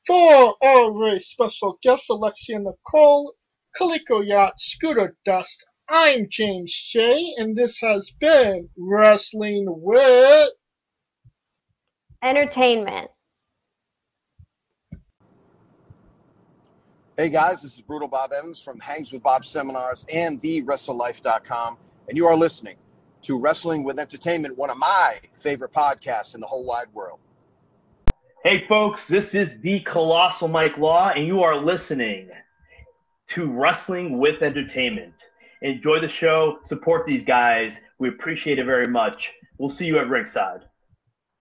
For our very special guest, Alexia Nicole, Kaliko Yacht, Scooter Dust, I'm James J, and this has been Wrestling with Entertainment. Hey guys, this is Brutal Bob Evans from Hangs with Bob Seminars and TheWrestleLife.com, and you are listening to Wrestling with Entertainment, one of my favorite podcasts in the whole wide world. Hey folks, this is the Colossal Mike Law, and you are listening to Wrestling with Entertainment. Enjoy the show, support these guys. We appreciate it very much. We'll see you at ringside.